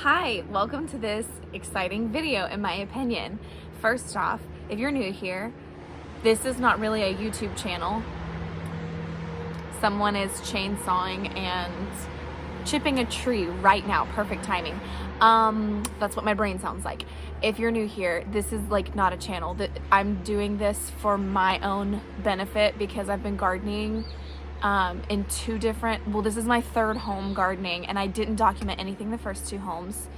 Hi, welcome to this exciting video in my opinion. First off, if you're new here, this is not really a YouTube channel. Someone is chainsawing and chipping a tree right now, perfect timing. That's what my brain sounds like. If you're new here, this is like not a channel. I'm doing this for my own benefit because I've been gardening in two different, well, this is my third home gardening, and I didn't document anything the first two homes.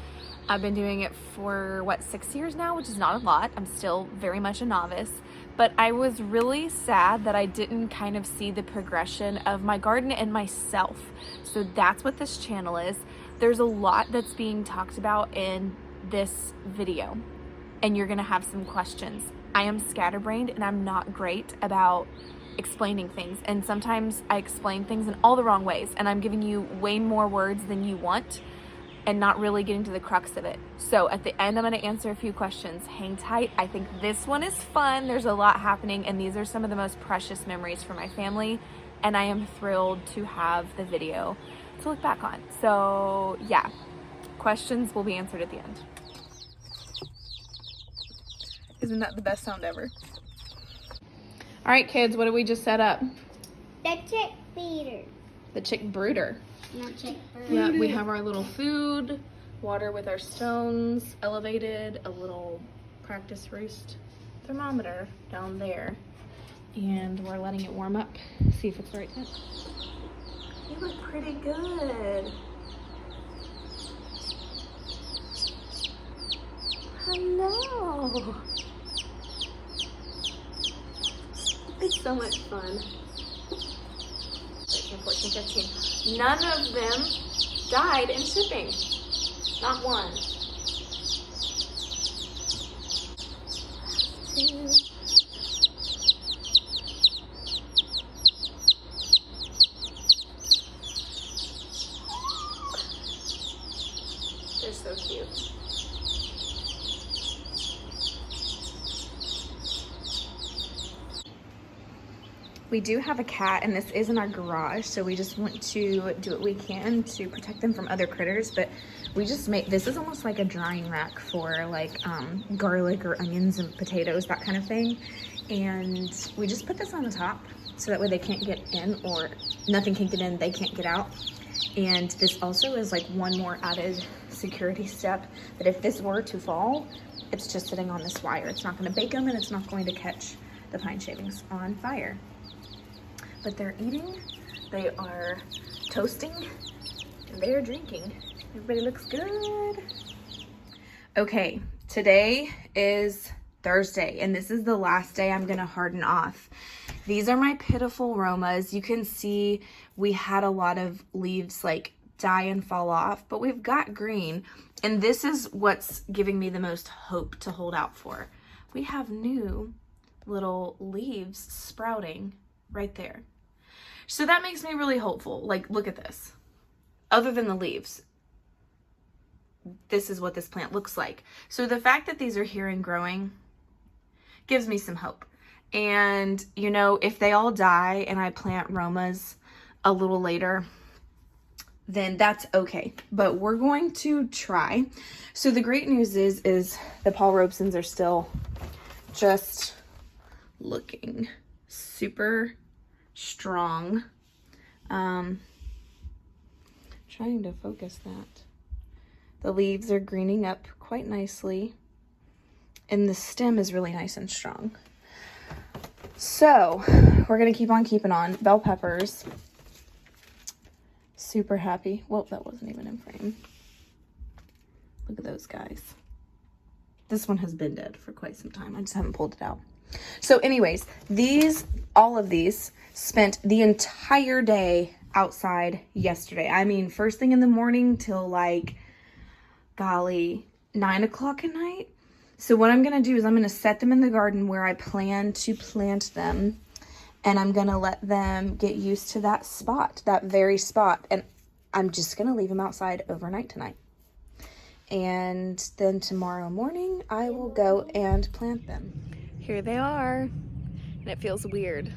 I've been doing it for 6 years now, which is not a lot. I'm still very much a novice, but I was really sad that I didn't kind of see the progression of my garden and myself. So that's what this channel is. There's a lot that's being talked about in this video, and you're gonna have some questions. I am scatterbrained and I'm not great about explaining things, and sometimes I explain things in all the wrong ways, and I'm giving you way more words than you want and not really getting to the crux of it. So at the end, I'm going to answer a few questions. Hang tight. I think this one is fun. There's a lot happening, and these are some of the most precious memories for my family, and I am thrilled to have the video to look back on. So yeah, questions will be answered at the end. Isn't that the best sound ever? All right, kids, what did we just set up? The chick feeder. The chick brooder. Not chick brooder. Yeah, we have our little food, water with our stones, elevated, a little practice roost thermometer down there. And we're letting it warm up, see if it's the right temp. You look pretty good. Hello. It's so much fun. 13, 14, 15. None of them died in shipping. Not one. Two. They're so cute. We do have a cat, and this is in our garage, so we just want to do what we can to protect them from other critters, but we just made, this is almost like a drying rack for like garlic or onions and potatoes, that kind of thing. And we just put this on the top so that way they can't get in, or nothing can get in, they can't get out. And this also is like one more added security step, that if this were to fall, it's just sitting on this wire. It's not going to bake them, and it's not going to catch the pine shavings on fire. But they're eating, they are toasting, and they are drinking. Everybody looks good. Okay, today is Thursday, and this is the last day I'm gonna harden off. These are my pitiful Romas. You can see we had a lot of leaves like die and fall off, but we've got green, and this is what's giving me the most hope to hold out for. We have new little leaves sprouting right there. So that makes me really hopeful. Like, look at this. Other than the leaves, this is what this plant looks like. So the fact that these are here and growing gives me some hope. And, you know, if they all die and I plant Romas a little later, then that's okay. But we're going to try. So the great news is the Paul Robesons are still just looking super strong. Trying to focus that. The leaves are greening up quite nicely, and the stem is really nice and strong. So we're gonna keep on keeping on. Bell peppers, super happy. Well, that wasn't even in frame. Look at those guys. This one has been dead for quite some time. I just haven't pulled it out. So anyways, all of these spent the entire day outside yesterday. I mean, first thing in the morning till like, golly, 9 o'clock at night. So what I'm going to do is I'm going to set them in the garden where I plan to plant them, and I'm going to let them get used to that spot, that very spot. And I'm just going to leave them outside overnight tonight. And then tomorrow morning, I will go and plant them. Here they are, and it feels weird.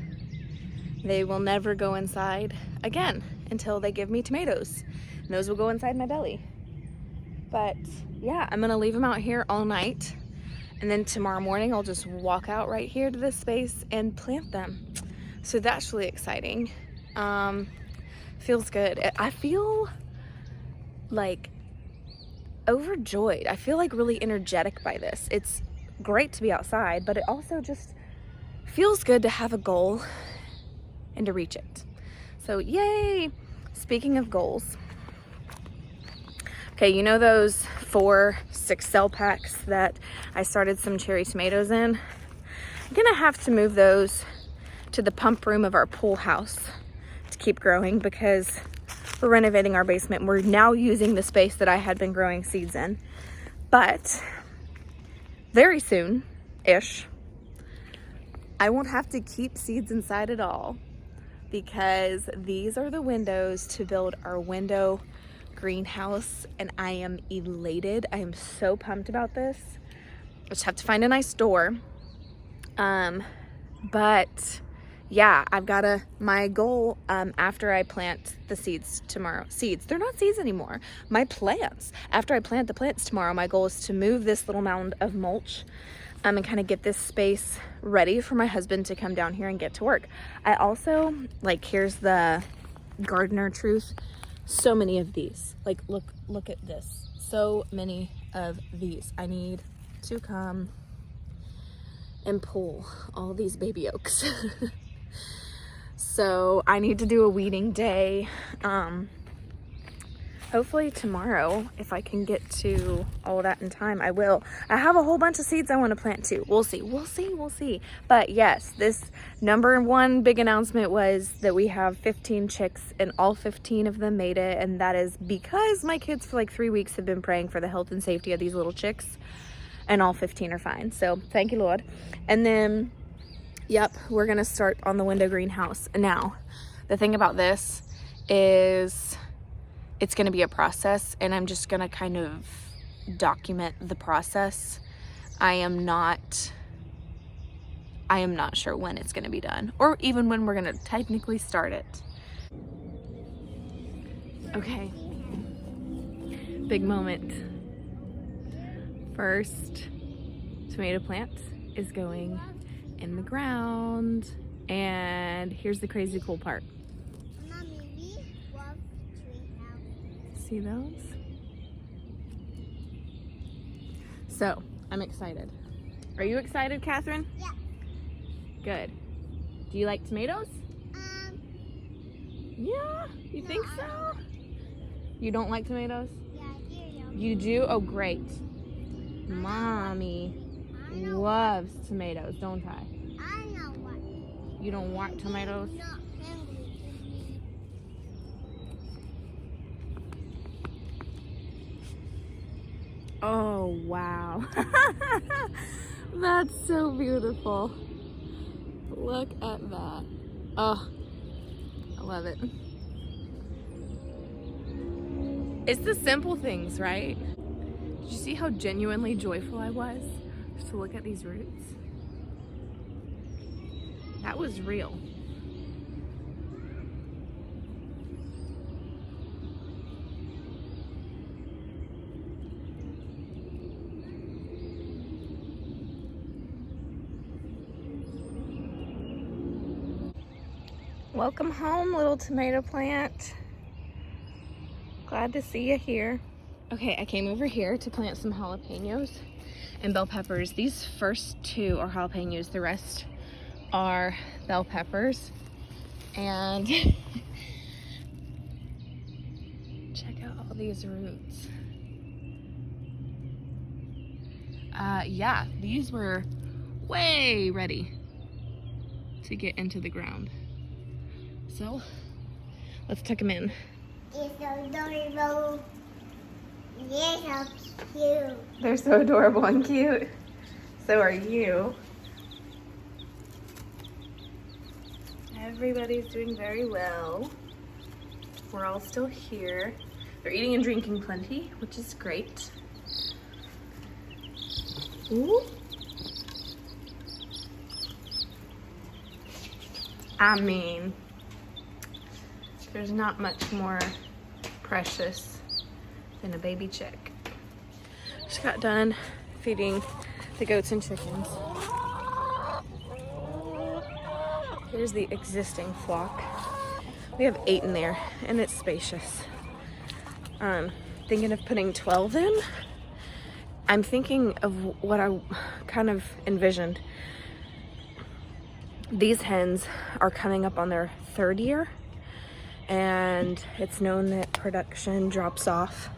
They will never go inside again until they give me tomatoes. And those will go inside my belly. But yeah, I'm gonna leave them out here all night. And then tomorrow morning, I'll just walk out right here to this space and plant them. So that's really exciting. Feels good. I feel like overjoyed. I feel like really energetic by this. It's great to be outside, but it also just feels good to have a goal and to reach it. So yay! Speaking of goals. Okay, you know those 4 6-cell packs that I started some cherry tomatoes in? I'm gonna have to move those to the pump room of our pool house to keep growing because we're renovating our basement. We're now using the space that I had been growing seeds in. But very soon-ish, I won't have to keep seeds inside at all because these are the windows to build our window greenhouse, and I am elated. I am so pumped about this. I just have to find a nice door. But yeah, I've got my goal after I plant the seeds tomorrow. Seeds, they're not seeds anymore. My plants. After I plant the plants tomorrow, my goal is to move this little mound of mulch and kind of get this space ready for my husband to come down here and get to work. I also, like, here's the gardener truth. So many of these. Like, look at this. So many of these. I need to come and pull all these baby oaks. So I need to do a weeding day. Hopefully tomorrow, if I can get to all that in time, I will. I have a whole bunch of seeds I want to plant too. We'll see. But yes, this #1 big announcement was that we have 15 chicks and all 15 of them made it. And that is because my kids for like 3 weeks have been praying for the health and safety of these little chicks, and all 15 are fine. So thank you, Lord. And then, yep, we're gonna start on the window greenhouse. Now, the thing about this is it's gonna be a process, and I'm just gonna kind of document the process. I am not sure when it's gonna be done, or even when we're gonna technically start it. Okay, big moment. First tomato plant is going in the ground, and here's the crazy cool part. See those? So I'm excited. Are you excited, Catherine? Yeah. Good. Do you like tomatoes? Yeah, you No, think I so? You don't like tomatoes? Yeah, I do. You do? Oh, great. Mommy loves tomatoes, don't I? I know what. You don't want tomatoes? Not hungry. Oh, wow. That's so beautiful. Look at that. Oh, I love it. It's the simple things, right? Did you see how genuinely joyful I was just to look at these roots? That was real. Welcome home, little tomato plant. Glad to see you here. Okay, I came over here to plant some jalapenos and bell peppers. These first 2 are jalapenos, the rest are bell peppers. And check out all these roots. Yeah, these were way ready to get into the ground. So let's tuck them in. It's so adorable. They're so cute. They're so adorable and cute. So are you. Everybody's doing very well. We're all still here. They're eating and drinking plenty, which is great. Ooh. I mean, there's not much more precious than a baby chick. Just got done feeding the goats and chickens. Here's the existing flock. We have 8 in there, and it's spacious. Thinking of putting 12 in. I'm thinking of what I kind of envisioned. These hens are coming up on their 3rd year, and it's known that production drops off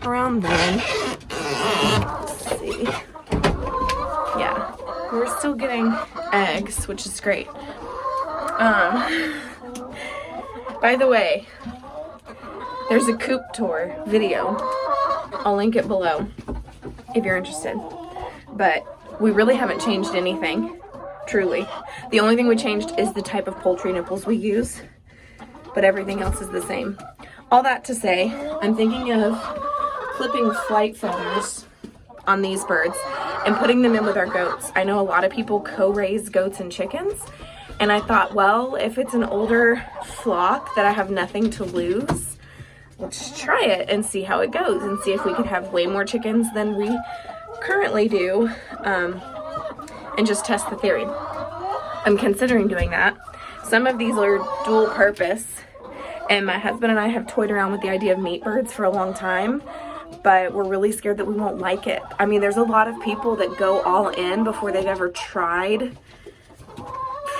around then. Let's see. Yeah, we're still getting eggs, which is great. By the way, there's a coop tour video. I'll link it below if you're interested. But we really haven't changed anything, truly. The only thing we changed is the type of poultry nipples we use, but everything else is the same. All that to say, I'm thinking of clipping flight feathers on these birds and putting them in with our goats. I know a lot of people co-raise goats and chickens, and I thought, well, if it's an older flock that I have nothing to lose, let's try it and see how it goes and see if we could have way more chickens than we currently do, and just test the theory. I'm considering doing that. Some of these are dual purpose, and my husband and I have toyed around with the idea of meat birds for a long time, but we're really scared that we won't like it. I mean, there's a lot of people that go all in before they've ever tried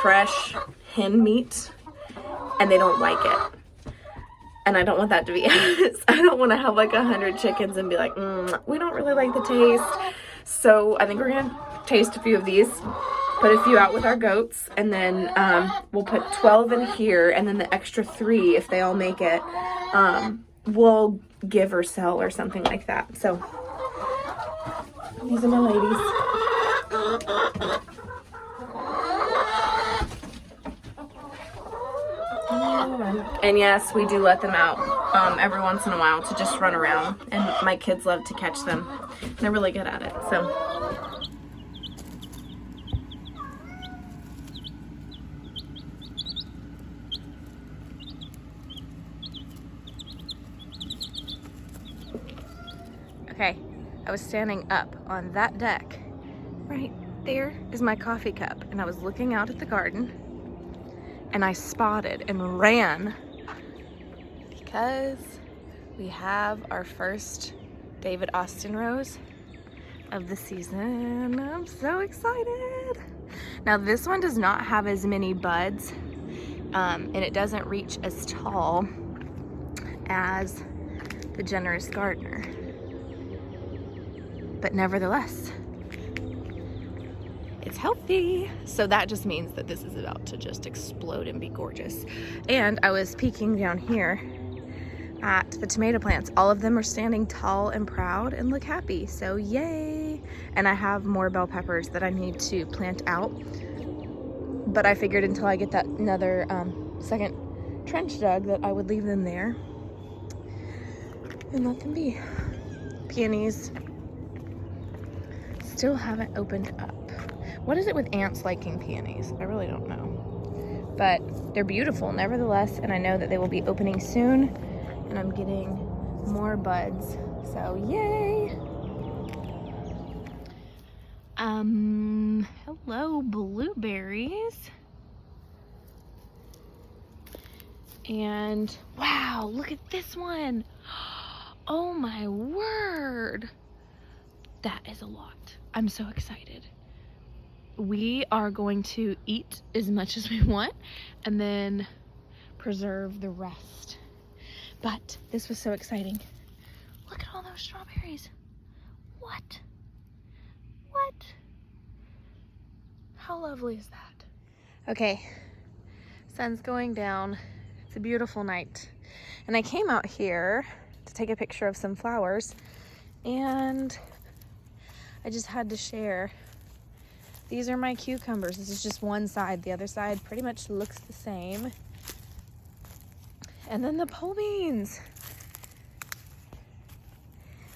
fresh hen meat, and they don't like it. And I don't want that to be us. I don't want to have like 100 chickens and be like, we don't really like the taste. So I think we're going to taste a few of these, put a few out with our goats, and then we'll put 12 in here, and then the extra 3, if they all make it, we'll give or sell or something like that. So these are my ladies. And yes, we do let them out every once in a while to just run around, and my kids love to catch them. They're really good at it. So okay, I was standing up on that deck. Right there is my coffee cup, and I was looking out at the garden, and I spotted and ran because we have our first David Austin rose of the season. I'm so excited. Now this one does not have as many buds, and it doesn't reach as tall as the Generous Gardener, but nevertheless, it's healthy. So that just means that this is about to just explode and be gorgeous. And I was peeking down here at the tomato plants. All of them are standing tall and proud and look happy, so yay. And I have more bell peppers that I need to plant out, but I figured until I get that another second trench dug that I would leave them there and let them be. Peonies still haven't opened up. What is it with ants liking peonies? I really don't know, but they're beautiful nevertheless, and I know that they will be opening soon, and I'm getting more buds, so yay. Hello blueberries. And wow, look at this one. Oh my word. That is a lot. I'm so excited. We are going to eat as much as we want and then preserve the rest. But this was so exciting. Look at all those strawberries. What? What? How lovely is that? Okay, sun's going down. It's a beautiful night. And I came out here to take a picture of some flowers, and I just had to share. These are my cucumbers. This is just one side. The other side pretty much looks the same. And then the pole beans.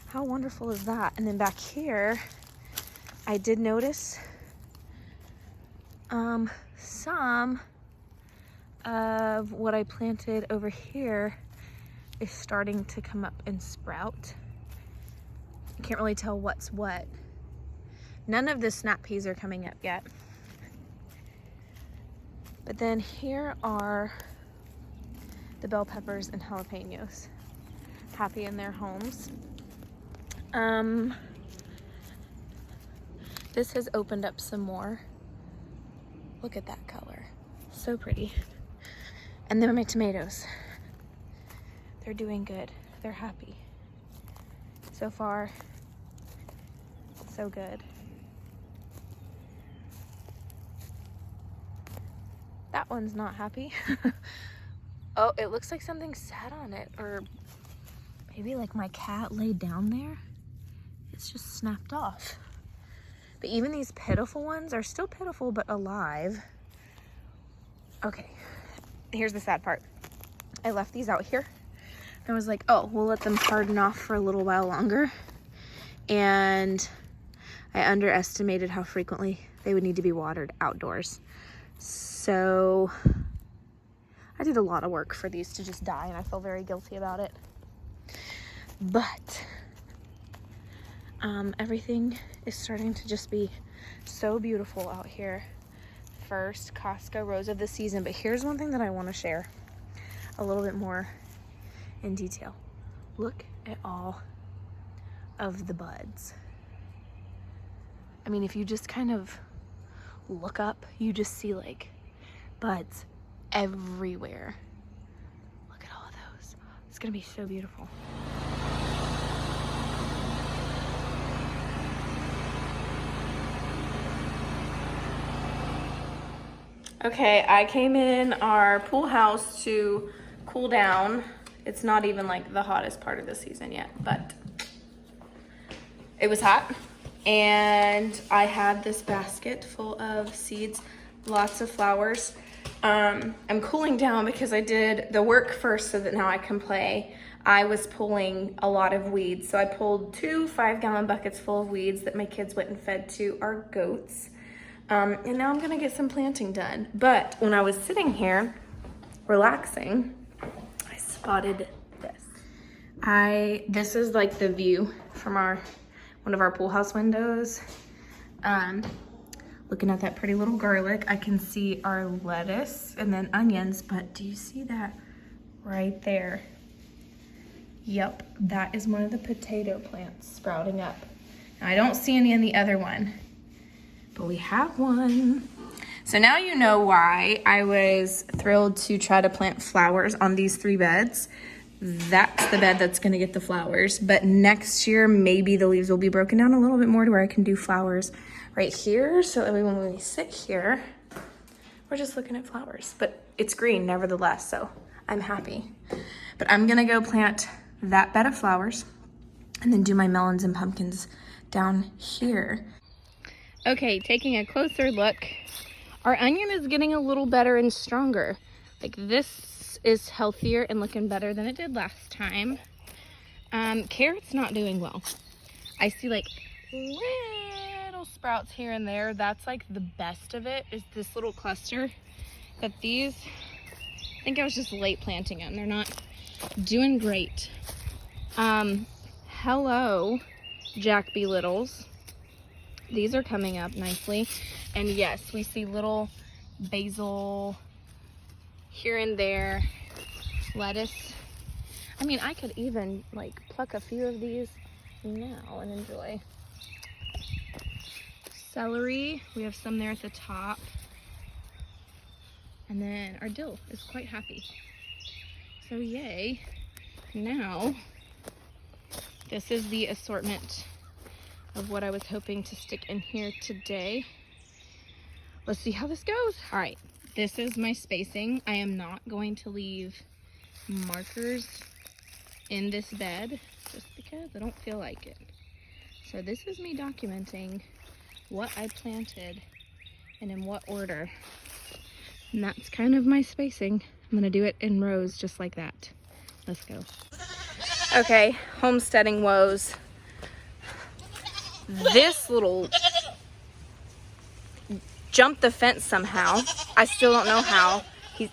How wonderful is that? And then back here, I did notice some of what I planted over here is starting to come up and sprout. can't really tell what's what. None of the snap peas are coming up yet. But then here are the bell peppers and jalapenos, happy in their homes. This has opened up some more. Look at that color, so pretty. And then my tomatoes, they're doing good. They're happy. So far, so good. That one's not happy. Oh, it looks like something sat on it, or maybe like my cat laid down there. It's just snapped off. But even these pitiful ones are still pitiful, but alive. Okay, here's the sad part. I left these out here. I was like, oh, we'll let them harden off for a little while longer. And I underestimated how frequently they would need to be watered outdoors. So I did a lot of work for these to just die, and I feel very guilty about it. But everything is starting to just be so beautiful out here. First Costco rose of the season, but here's one thing that I want to share a little bit more in detail. Look at all of the buds. I mean, if you just kind of look up, you just see like buds everywhere. Look at all of those. It's gonna be so beautiful. Okay, I came in our pool house to cool down. It's not even like the hottest part of the season yet, but it was hot. And I had this basket full of seeds, lots of flowers. I'm cooling down because I did the work first so that now I can play. I was pulling a lot of weeds. So I pulled 2 5-gallon buckets full of weeds that my kids went and fed to our goats. And now I'm gonna get some planting done. But when I was sitting here relaxing, I spotted this. This is like the view from one of our pool house windows. Looking at that pretty little garlic, I can see our lettuce and then onions, but do you see that right there? Yep, that is one of the potato plants sprouting up. Now, I don't see any in the other one, but we have one. So now you know why I was thrilled to try to plant flowers on these 3 beds. That's the bed that's gonna get the flowers, but next year, maybe the leaves will be broken down a little bit more to where I can do flowers right here. So that way when we sit here, we're just looking at flowers, but it's green nevertheless, so I'm happy. But I'm gonna go plant that bed of flowers and then do my melons and pumpkins down here. Okay, taking a closer look, our onion is getting a little better and stronger. Like this is healthier and looking better than it did last time. Carrot's not doing well. I see like little sprouts here and there. That's like the best of it is this little cluster. But these, I think I was just late planting them. They're not doing great. Hello, Jack B. Littles. These are coming up nicely. And yes, we see little basil here and there, lettuce. I mean, I could even like pluck a few of these now and enjoy. Celery, we have some there at the top. And then our dill is quite happy. So yay. Now, this is the assortment of what I was hoping to stick in here today. Let's see how this goes. All right, this is my spacing. I am not going to leave markers in this bed just because I don't feel like it. So this is me documenting what I planted and in what order. And that's kind of my spacing. I'm gonna do it in rows just like that. Let's go. Okay, homesteading woes. This little jumped the fence somehow. I still don't know how.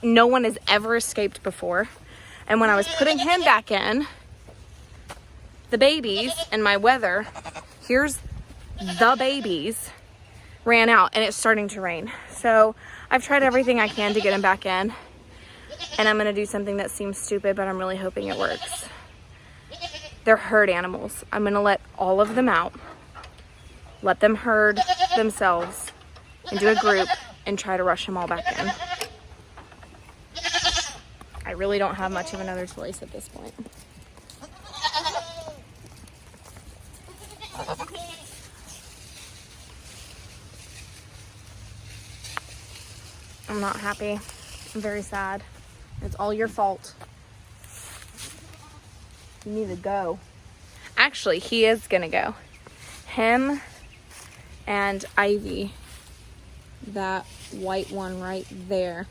No one has ever escaped before. And when I was putting him back in, the babies and my weather, here's the babies, ran out and it's starting to rain. So I've tried everything I can to get them back in, and I'm gonna do something that seems stupid, but I'm really hoping it works. They're herd animals. I'm gonna let all of them out, let them herd themselves into a group and try to rush them all back in. I really don't have much of another choice at this point. I'm not happy. I'm very sad. It's all your fault. You need to go. Actually, he is gonna go. Him and Ivy, that white one right there,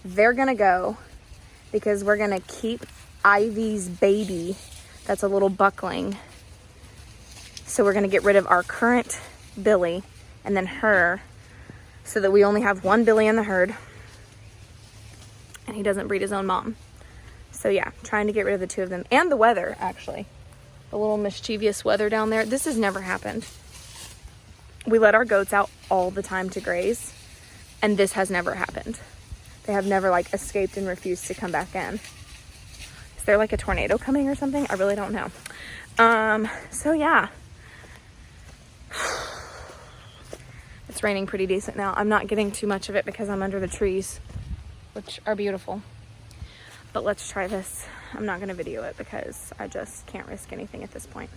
they're gonna go because we're gonna keep Ivy's baby. That's a little buckling. So we're gonna get rid of our current Billy and then her, so that we only have one Billy in the herd and he doesn't breed his own mom. So yeah, trying to get rid of the two of them. And the weather, actually. The little mischievous weather down there. This has never happened. We let our goats out all the time to graze, and this has never happened. They have never like escaped and refused to come back in. Is there like a tornado coming or something? I really don't know. So yeah. It's raining pretty decent now. I'm not getting too much of it because I'm under the trees, which are beautiful. But let's try this. I'm not gonna video it because I just can't risk anything at this point.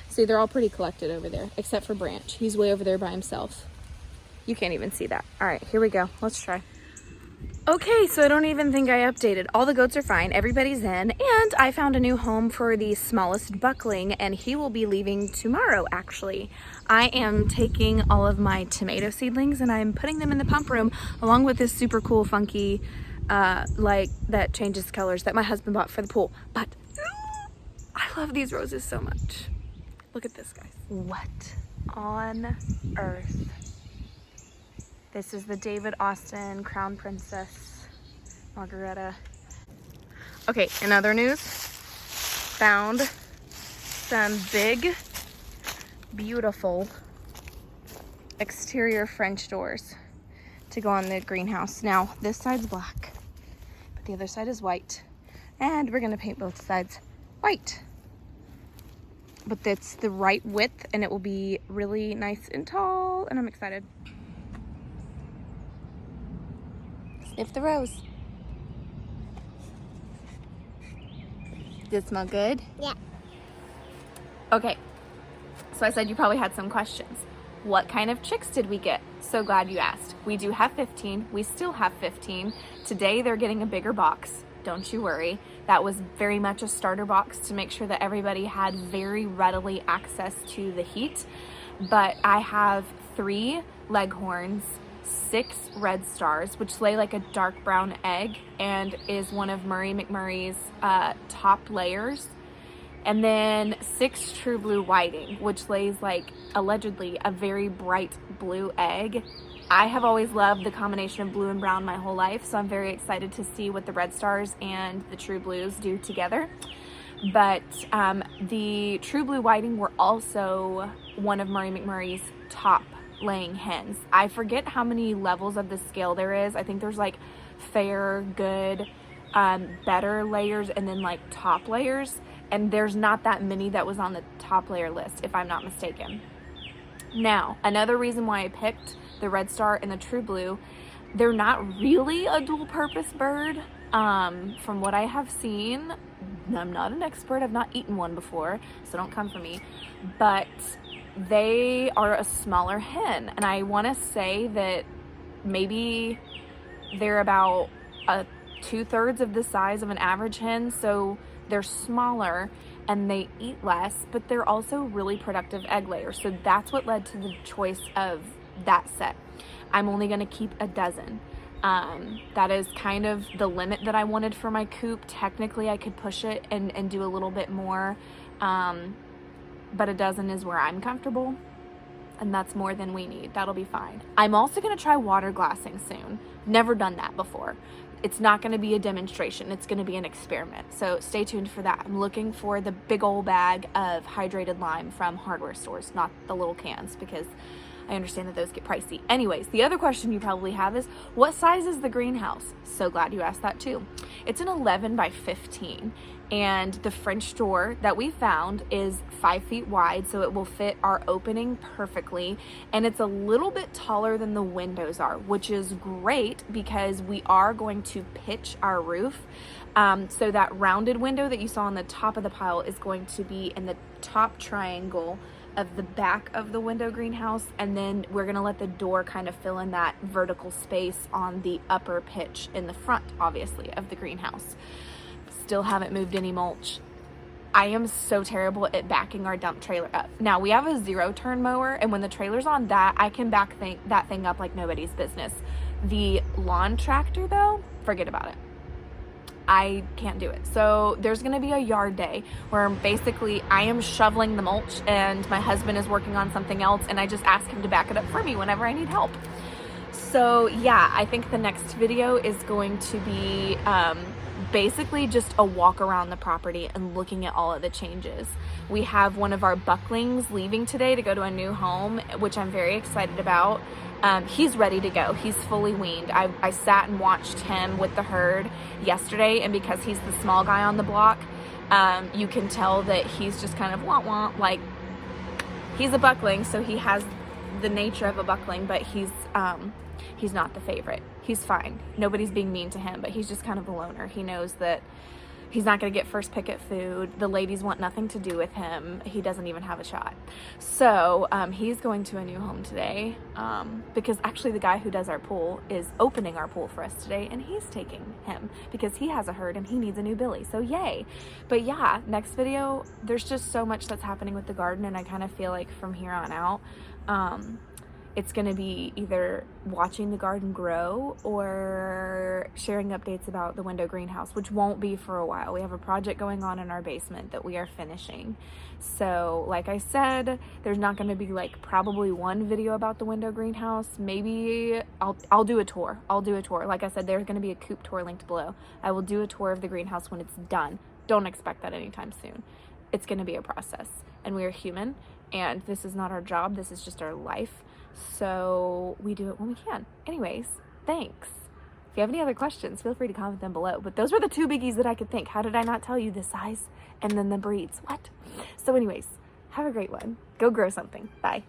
See, they're all pretty collected over there, except for Branch. He's way over there by himself. You can't even see that. All right, here we go. Let's try. Okay, so I don't even think I updated. All the goats are fine, everybody's in, and I found a new home for the smallest buckling, and he will be leaving tomorrow, actually. I am taking all of my tomato seedlings and I'm putting them in the pump room along with this super cool, funky light that changes colors that my husband bought for the pool. But I love these roses so much. Look at this, guys. What on earth? This is the David Austin Crown Princess Margareta. Okay, in other news, found some big, beautiful exterior French doors to go on the greenhouse. Now, this side's black, but the other side is white. And we're gonna paint both sides white. But it's the right width and it will be really nice and tall, and I'm excited. Sniff the rose. Does it smell good? Yeah. Okay, so I said you probably had some questions. What kind of chicks did we get? So glad you asked. We do have 15. We still have 15. Today they're getting a bigger box. Don't you worry. That was very much a starter box to make sure that everybody had very readily access to the heat. But I have 3 leghorns, 6 red stars, which lay like a dark brown egg and is one of McMurray's top layers. And then 6 true blue whiting, which lays like allegedly a very bright blue egg. I have always loved the combination of blue and brown my whole life, so I'm very excited to see what the red stars and the true blues do together. But the true blue whiting were also one of McMurray's top laying hens. I forget how many levels of the scale there is. I think there's like fair, good, better layers, and then like top layers. And there's not that many that was on the top layer list, if I'm not mistaken. Now, another reason why I picked the red star and the true blue, they're not really a dual purpose bird. From what I have seen, I'm not an expert, I've not eaten one before, so don't come for me, but they are a smaller hen. And I want to say that maybe they're about 2/3 of the size of an average hen, so they're smaller and they eat less, but they're also really productive egg layers. So that's what led to the choice of that set. I'm only going to keep a dozen. That is kind of the limit that I wanted for my coop. Technically, I could push it and do a little bit more, but a dozen is where I'm comfortable, and that's more than we need. That'll be fine. I'm also going to try water glassing soon. Never done that before. It's not going to be a demonstration. It's going to be an experiment. So stay tuned for that. I'm looking for the big old bag of hydrated lime from hardware stores, not the little cans, because I understand that those get pricey. Anyways, the other question you probably have is, what size is the greenhouse? So glad you asked that too. It's an 11 by 15, and the French door that we found is 5 feet wide, so it will fit our opening perfectly, and it's a little bit taller than the windows are, which is great because we are going to pitch our roof. So that rounded window that you saw on the top of the pile is going to be in the top triangle of the back of the window greenhouse, and then we're gonna let the door kind of fill in that vertical space on the upper pitch in the front, obviously, of the greenhouse. Still haven't moved any mulch. I am so terrible at backing our dump trailer up. Now, we have a 0-turn mower, and when the trailer's on that, I can back that thing up like nobody's business. The lawn tractor, though, forget about it. I can't do it. So there's gonna be a yard day where basically I am shoveling the mulch and my husband is working on something else, and I just ask him to back it up for me whenever I need help. So yeah, I think the next video is going to be basically just a walk around the property and looking at all of the changes. We have one of our bucklings leaving today to go to a new home, which I'm very excited about. He's ready to go. He's fully weaned. I sat and watched him with the herd yesterday, and because he's the small guy on the block, you can tell that he's just kind of wah-wah, like, he's a buckling, so he has the nature of a buckling, but he's not the favorite. He's fine. Nobody's being mean to him, but he's just kind of a loner. He knows that he's not going to get first pick at food. The ladies want nothing to do with him. He doesn't even have a shot. So he's going to a new home today, because actually the guy who does our pool is opening our pool for us today, and he's taking him because he has a herd and he needs a new billy. So yay. But yeah, next video, there's just so much that's happening with the garden, and I kind of feel like from here on out, it's going to be either watching the garden grow or sharing updates about the window greenhouse, which won't be for a while. We have a project going on in our basement that we are finishing. So like I said, there's not going to be like probably one video about the window greenhouse. Maybe I'll do a tour. I'll do a tour. Like I said, there's going to be a coop tour linked below. I will do a tour of the greenhouse when it's done. Don't expect that anytime soon. It's going to be a process, and we are human, and this is not our job. This is just our life. So we do it when we can. Anyways, thanks. If you have any other questions, feel free to comment them below. But those were the two biggies that I could think. How did I not tell you the size and then the breeds? What? So anyways, have a great one. Go grow something. Bye.